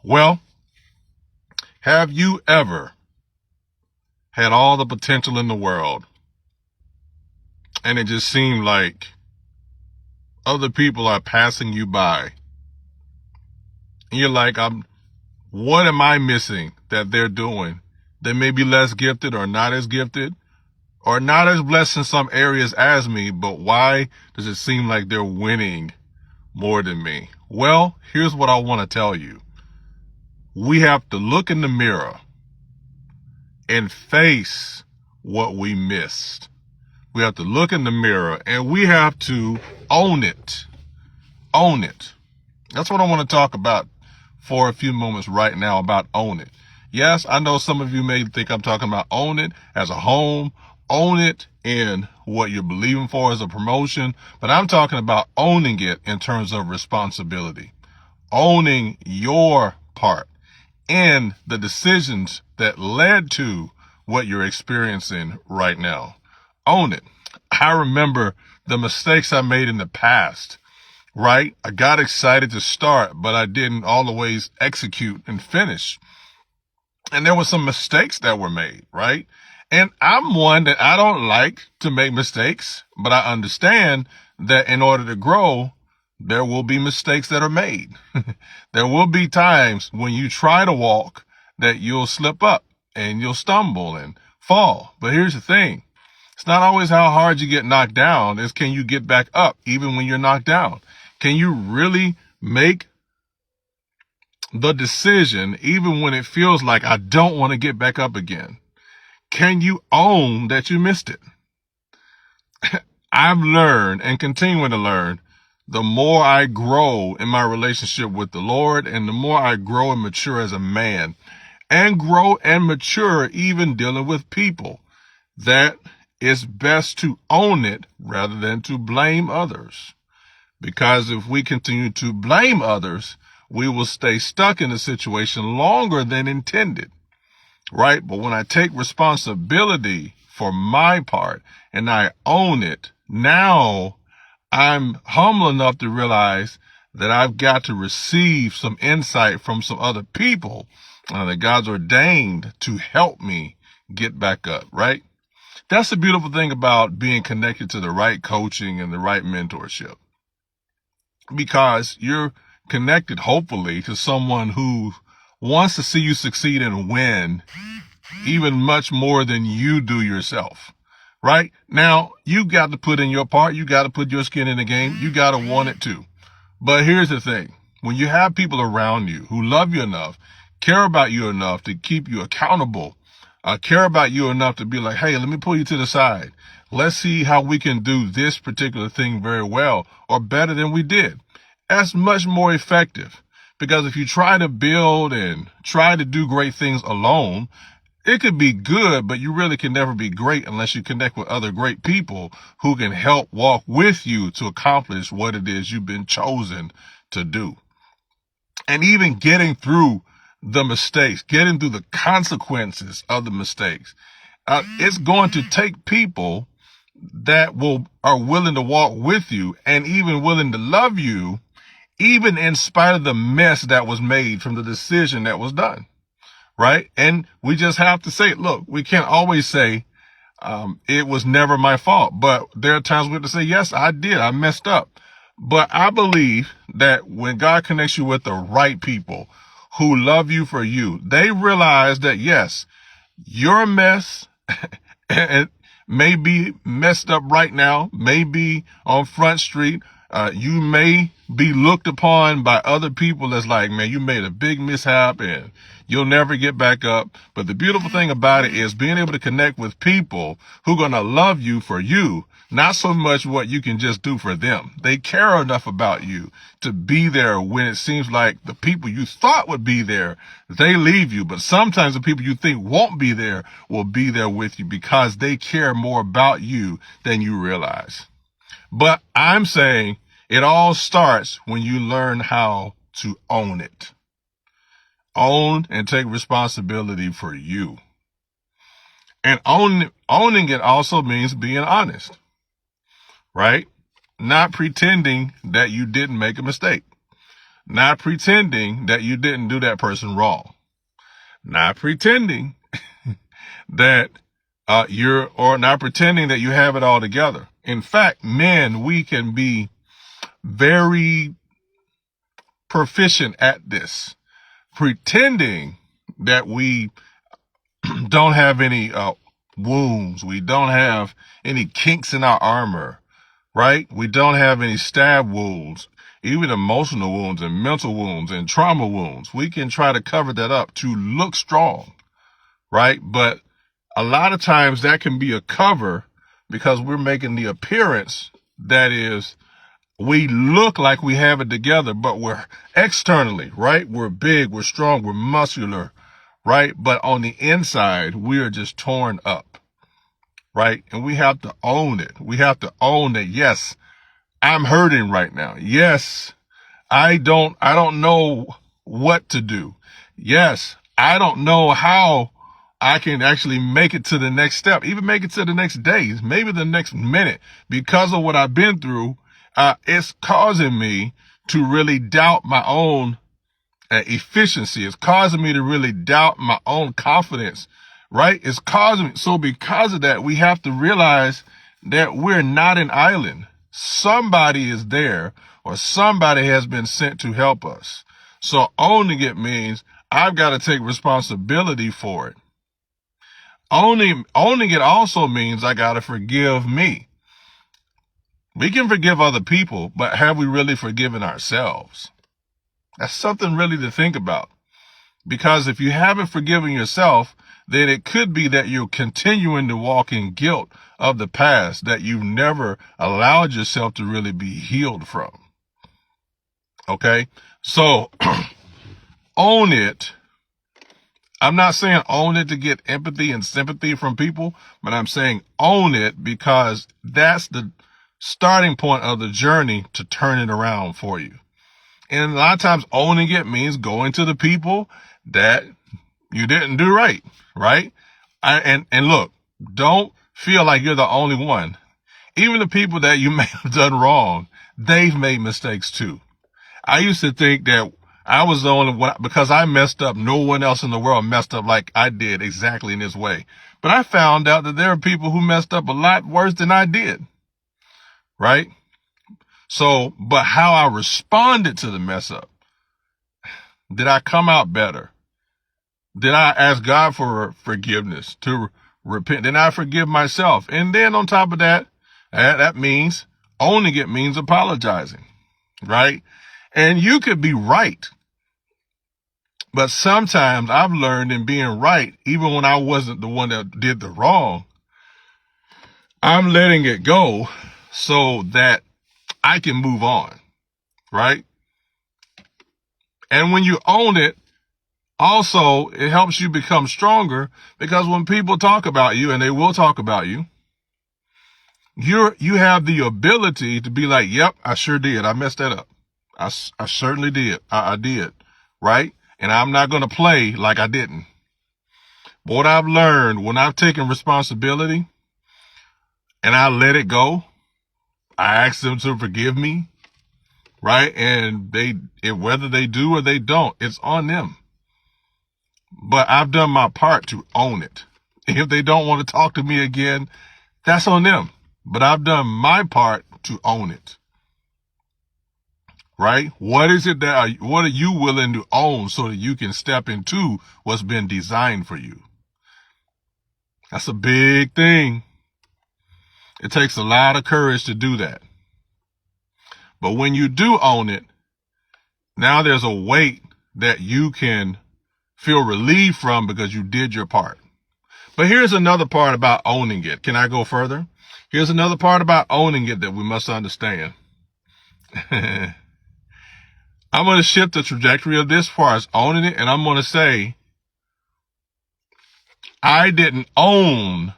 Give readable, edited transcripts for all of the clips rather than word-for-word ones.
Well, have you ever had all the potential in the world and it just seemed like other people are passing you by? And you're like, what am I missing that they're doing? They may be less gifted or not as gifted or not as blessed in some areas as me, but why does it seem like they're winning more than me? Well, here's what I want to tell you. We have to look in the mirror and face what we missed. We have to look in the mirror and we have to own it. Own it. That's what I want to talk about for a few moments right now, about own it. Yes, I know some of you may think I'm talking about own it as a home, own it in what you're believing for as a promotion, but I'm talking about owning it in terms of responsibility, owning your part in the decisions that led to what you're experiencing right now. Own it. I remember the mistakes I made in the past, right? I got excited to start, but I didn't always execute and finish. And there were some mistakes that were made, right? And I'm one that I don't like to make mistakes, but I understand that in order to grow, there will be mistakes that are made. There will be times when you try to walk that you'll slip up and you'll stumble and fall. But here's the thing. It's not always how hard you get knocked down. It's can you get back up even when you're knocked down? Can you really make the decision even when it feels like I don't want to get back up again? Can you own that you missed it? I've learned and continuing to learn, the more I grow in my relationship with the Lord and the more I grow and mature as a man and grow and mature even dealing with people, that it's best to own it rather than to blame others. Because if we continue to blame others, we will stay stuck in a situation longer than intended, right? But when I take responsibility for my part and I own it, now I'm humble enough to realize that I've got to receive some insight from some other people that God's ordained to help me get back up, right? That's the beautiful thing about being connected to the right coaching and the right mentorship, because you're connected, hopefully, to someone who wants to see you succeed and win even much more than you do yourself. Right? Now, you got to put in your part. You got to put your skin in the game. You got to want it too. But here's the thing. When you have people around you who love you enough, care about you enough to keep you accountable, care about you enough to be like, hey, let me pull you to the side. Let's see how we can do this particular thing very well or better than we did. That's much more effective, because if you try to build and try to do great things alone, it could be good, but you really can never be great unless you connect with other great people who can help walk with you to accomplish what it is you've been chosen to do. And even getting through the mistakes, getting through the consequences of the mistakes, it's going to take people that are willing to walk with you and even willing to love you, even in spite of the mess that was made from the decision that was done. Right? And we just have to say, look, we can't always say, it was never my fault, but there are times we have to say, yes, I did. I messed up. But I believe that when God connects you with the right people who love you for you, they realize that, yes, your mess and may be messed up right now, may be on Front Street. You may be looked upon by other people as like, man, you made a big mishap and you'll never get back up. But the beautiful thing about it is being able to connect with people who are going to love you for you, not so much what you can just do for them. They care enough about you to be there when it seems like the people you thought would be there, they leave you. But sometimes the people you think won't be there will be there with you because they care more about you than you realize. But I'm saying it all starts when you learn how to own it. Own and take responsibility for you. And owning it also means being honest, right? Not pretending that you didn't make a mistake. Not pretending that you didn't do that person wrong. Not pretending that not pretending that you have it all together. In fact, men, we can be very proficient at this, pretending that we don't have any wounds. We don't have any kinks in our armor, right? We don't have any stab wounds, even emotional wounds and mental wounds and trauma wounds. We can try to cover that up to look strong, right? But a lot of times that can be a cover because we're making the appearance that is, we look like we have it together, but we're externally, right? We're big, we're strong, we're muscular, right? But on the inside, we are just torn up, right? And we have to own it. We have to own that, yes, I'm hurting right now. Yes, I don't know what to do. Yes, I don't know how I can actually make it to the next step, even make it to the next day, maybe the next minute, because of what I've been through. It's causing me to really doubt my own efficiency. It's causing me to really doubt my own confidence, right? It's causing me. So because of that, we have to realize that we're not an island. Somebody is there, or somebody has been sent to help us. So owning it means I've got to take responsibility for it. Owning it also means I got to forgive me. We can forgive other people, but have we really forgiven ourselves? That's something really to think about. Because if you haven't forgiven yourself, then it could be that you're continuing to walk in guilt of the past that you've never allowed yourself to really be healed from. Okay? So, own it. I'm not saying own it to get empathy and sympathy from people, but I'm saying own it because that's the starting point of the journey to turn it around for you. And a lot of times owning it means going to the people that you didn't do right, right? And look, don't feel like you're the only one. Even the people that you may have done wrong, they've made mistakes too. I used to think that I was the only one, because I messed up. No one else in the world messed up like I did exactly in this way. But I found out that there are people who messed up a lot worse than I did. Right? So, but how I responded to the mess up. Did I come out better? Did I ask God for forgiveness, to repent? Did I forgive myself? And then on top of that, that means owning it means apologizing. Right? And you could be right. But sometimes I've learned in being right, even when I wasn't the one that did the wrong, I'm letting it go so that I can move on, right? And when you own it, also, it helps you become stronger, because when people talk about you, and they will talk about you, you have the ability to be like, yep, I sure did. I messed that up. I certainly did. I did, right? And I'm not going to play like I didn't. But what I've learned when I've taken responsibility and I let it go, I ask them to forgive me, right? And whether they do or they don't, it's on them. But I've done my part to own it. If they don't want to talk to me again, that's on them. But I've done my part to own it. Right? What are you willing to own so that you can step into what's been designed for you? That's a big thing. It takes a lot of courage to do that. But when you do own it, now there's a weight that you can feel relieved from because you did your part. But here's another part about owning it. Can I go further? Here's another part about owning it that we must understand. I'm going to shift the trajectory of this as far as owning it, and I'm going to say, I didn't own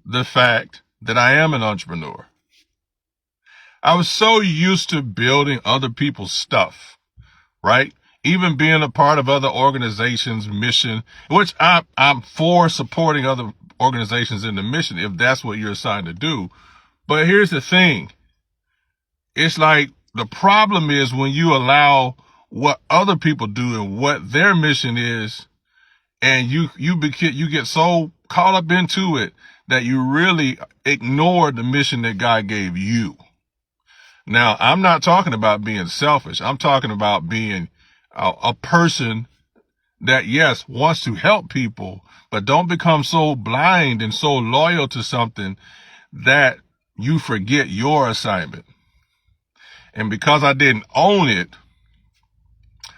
the fact that I am an entrepreneur. I was so used to building other people's stuff, right? Even being a part of other organizations' mission, which I'm for supporting other organizations in the mission if that's what you're assigned to do. But here's the thing. It's like The problem is when you allow what other people do and what their mission is, and you get so caught up into it that you really ignore the mission that God gave you. Now, I'm not talking about being selfish. I'm talking about being a person that, yes, wants to help people, but don't become so blind and so loyal to something that you forget your assignment. And because I didn't own it,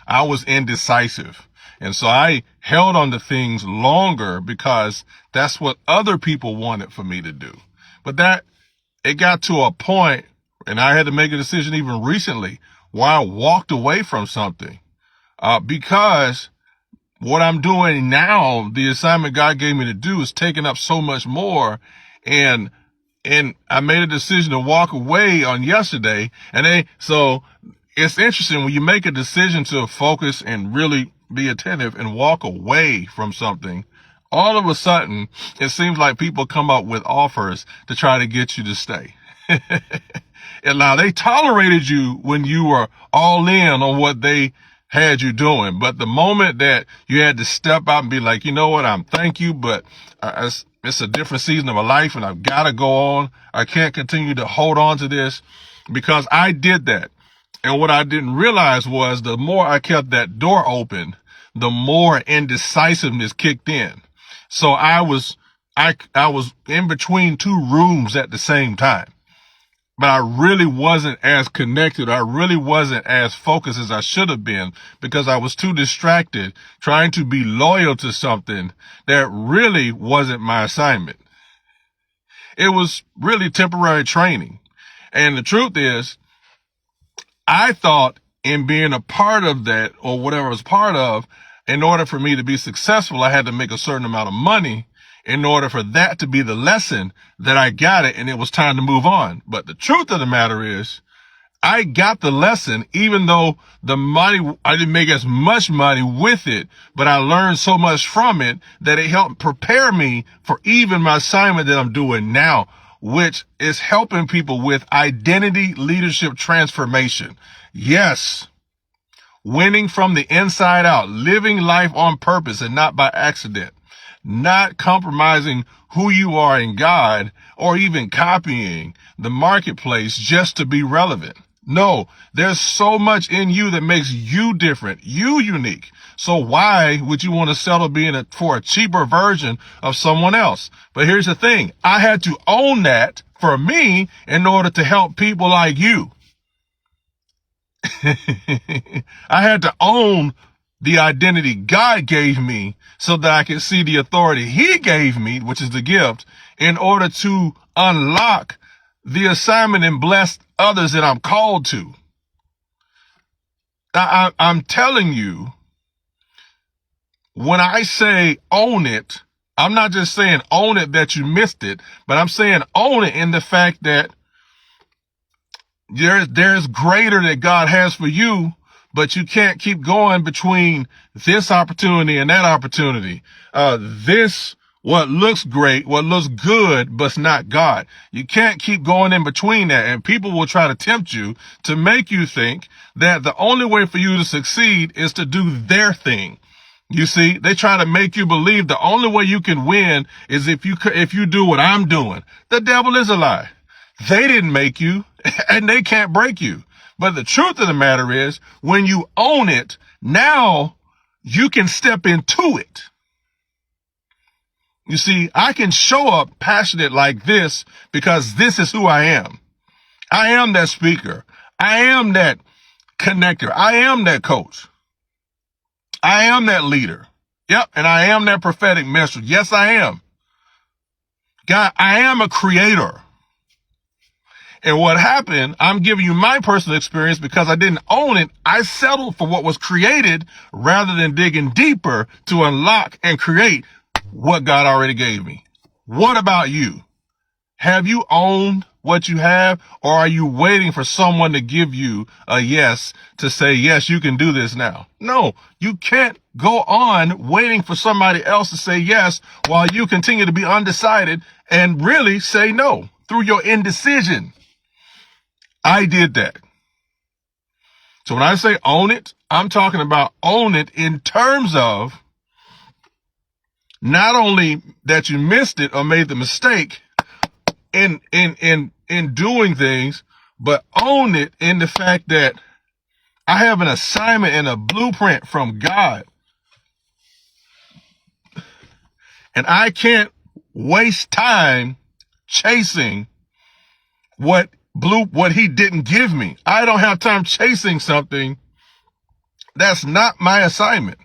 I was indecisive. And so I held on to things longer because that's what other people wanted for me to do. But it got to a point, and I had to make a decision even recently, where I walked away from something. Because what I'm doing now, the assignment God gave me to do, is taking up so much more. And I made a decision to walk away on yesterday. So it's interesting when you make a decision to focus and really be attentive and walk away from something, all of a sudden, it seems like people come up with offers to try to get you to stay. And now they tolerated you when you were all in on what they had you doing. But the moment that you had to step out and be like, you know what, thank you, but it's a different season of my life and I've got to go on. I can't continue to hold on to this, because I did that. And what I didn't realize was the more I kept that door open, the more indecisiveness kicked in. So I was in between two rooms at the same time. But I really wasn't as connected. I really wasn't as focused as I should have been, because I was too distracted trying to be loyal to something that really wasn't my assignment. It was really temporary training. And the truth is, I thought in being a part of that, or whatever I was part of, in order for me to be successful, I had to make a certain amount of money in order for that to be the lesson that I got it and it was time to move on. But the truth of the matter is, I got the lesson, even though the money, I didn't make as much money with it, but I learned so much from it that it helped prepare me for even my assignment that I'm doing now, which is helping people with identity leadership transformation. Yes. Winning from the inside out, living life on purpose and not by accident, not compromising who you are in God or even copying the marketplace just to be relevant. No, there's so much in you that makes you different, you unique. So why would you want to settle for a cheaper version of someone else? But here's the thing. I had to own that for me in order to help people like you. I had to own the identity God gave me so that I could see the authority He gave me, which is the gift, in order to unlock the assignment and bless others that I'm called to. I'm telling you, when I say own it, I'm not just saying own it that you missed it, but I'm saying own it in the fact that there's greater that God has for you, but you can't keep going between this opportunity and that opportunity. What looks great, what looks good, but it's not God. You can't keep going in between that. And people will try to tempt you to make you think that the only way for you to succeed is to do their thing. You see, they try to make you believe the only way you can win is if you do what I'm doing. The devil is a lie. They didn't make you and they can't break you. But the truth of the matter is, when you own it, now you can step into it. You see, I can show up passionate like this because this is who I am. I am that speaker. I am that connector. I am that coach. I am that leader. Yep. And I am that prophetic message. Yes, I am. God, I am a creator. And what happened, I'm giving you my personal experience because I didn't own it. I settled for what was created rather than digging deeper to unlock and create what God already gave me. What about you? Have you owned what you have, or are you waiting for someone to give you a yes to say, yes, you can do this now? No, you can't go on waiting for somebody else to say yes while you continue to be undecided and really say no through your indecision. I did that. So when I say own it, I'm talking about own it in terms of not only that you missed it or made the mistake in doing things, but own it in the fact that I have an assignment and a blueprint from God. And I can't waste time chasing what he didn't give me. I don't have time chasing something that's not my assignment.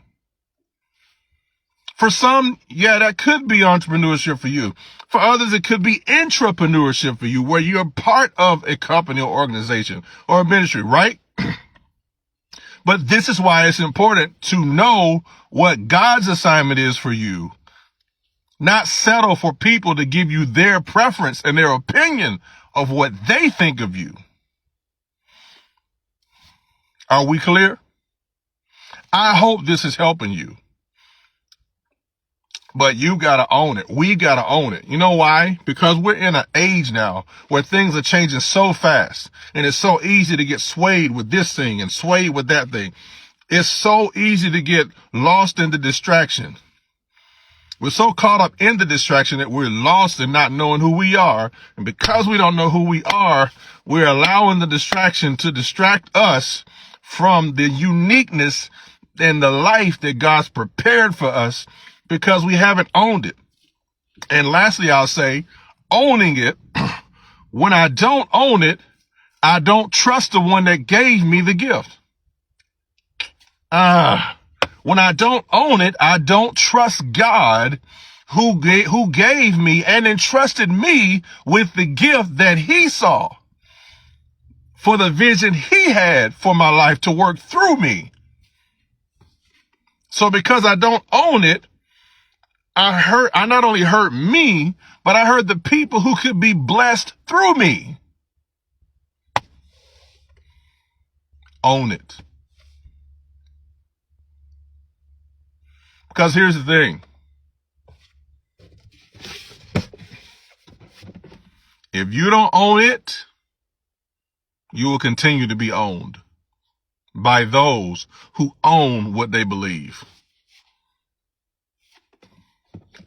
For some, yeah, that could be entrepreneurship for you. For others, it could be intrapreneurship for you, where you're part of a company or organization or a ministry, right? But this is why it's important to know what God's assignment is for you. Not settle for people to give you their preference and their opinion of what they think of you. Are we clear? I hope this is helping you. But you got to own it. We got to own it. You know why? Because we're in an age now where things are changing so fast, and it's so easy to get swayed with this thing and swayed with that thing. It's so easy to get lost in the distraction. We're so caught up in the distraction that we're lost in not knowing who we are. And because we don't know who we are, we're allowing the distraction to distract us from the uniqueness and the life that God's prepared for us, because we haven't owned it. And lastly, I'll say, owning it, when I don't own it, I don't trust the one that gave me the gift. When I don't own it, I don't trust God who gave me and entrusted me with the gift that he saw for the vision he had for my life to work through me. So because I don't own it, I not only hurt me, but I hurt the people who could be blessed through me. Own it. Because here's the thing. If you don't own it, you will continue to be owned by those who own what they believe.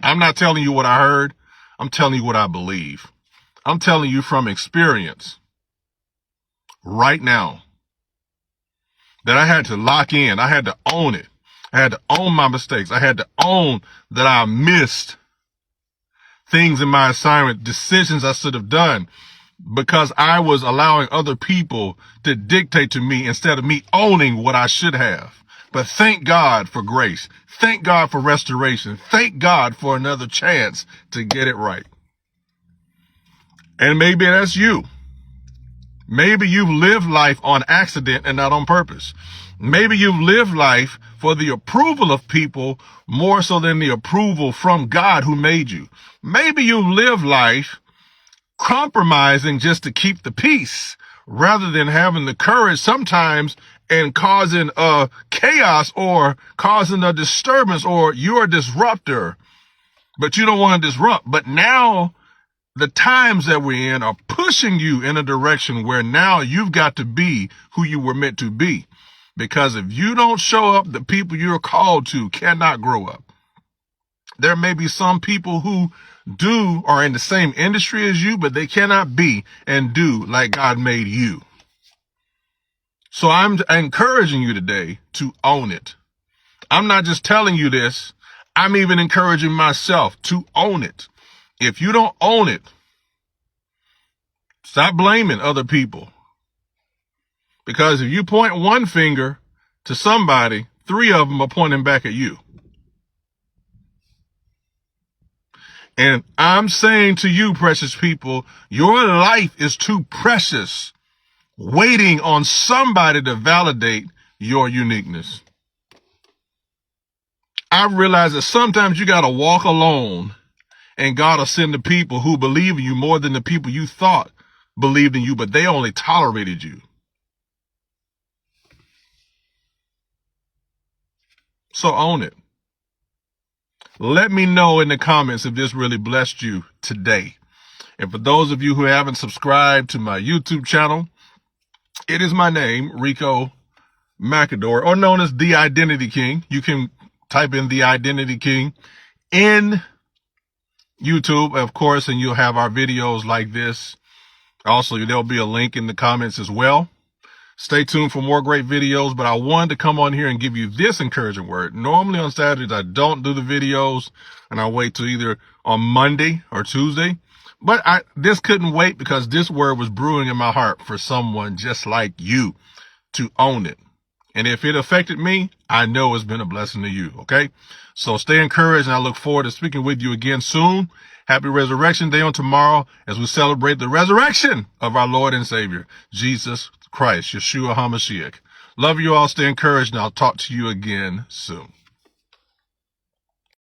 I'm not telling you what I heard. I'm telling you what I believe. I'm telling you from experience right now that I had to lock in. I had to own it. I had to own my mistakes. I had to own that I missed things in my assignment, decisions I should have done, because I was allowing other people to dictate to me instead of me owning what I should have. But thank God for grace. Thank God for restoration. Thank God for another chance to get it right. And maybe that's you. Maybe you've lived life on accident and not on purpose. Maybe you've lived life for the approval of people more so than the approval from God who made you. Maybe you've lived life compromising just to keep the peace rather than having the courage sometimes and causing chaos or causing a disturbance, or you're a disruptor, but you don't want to disrupt. But now the times that we're in are pushing you in a direction where now you've got to be who you were meant to be. Because if you don't show up, the people you're called to cannot grow up. There may be some people who are in the same industry as you, but they cannot be and do like God made you. So I'm encouraging you today to own it. I'm not just telling you this. I'm even encouraging myself to own it. If you don't own it, stop blaming other people. Because if you point one finger to somebody, 3 of them are pointing back at you. And I'm saying to you, precious people, your life is too precious, waiting on somebody to validate your uniqueness. I realize that sometimes you got to walk alone, and God will send the people who believe in you more than the people you thought believed in you, but they only tolerated you. So own it. Let me know in the comments if this really blessed you today. And for those of you who haven't subscribed to my YouTube channel, it is my name, Ricco McAdory, or known as The Identity King. You can type in The Identity King in YouTube, of course, and you'll have our videos like this. Also, there'll be a link in the comments as well. Stay tuned for more great videos, but I wanted to come on here and give you this encouraging word. Normally on Saturdays, I don't do the videos, and I wait till either on Monday or Tuesday. But this couldn't wait because this word was brewing in my heart for someone just like you to own it. And if it affected me, I know it's been a blessing to you, okay? So stay encouraged, and I look forward to speaking with you again soon. Happy Resurrection Day on tomorrow as we celebrate the resurrection of our Lord and Savior, Jesus Christ, Yeshua HaMashiach. Love you all. Stay encouraged, and I'll talk to you again soon.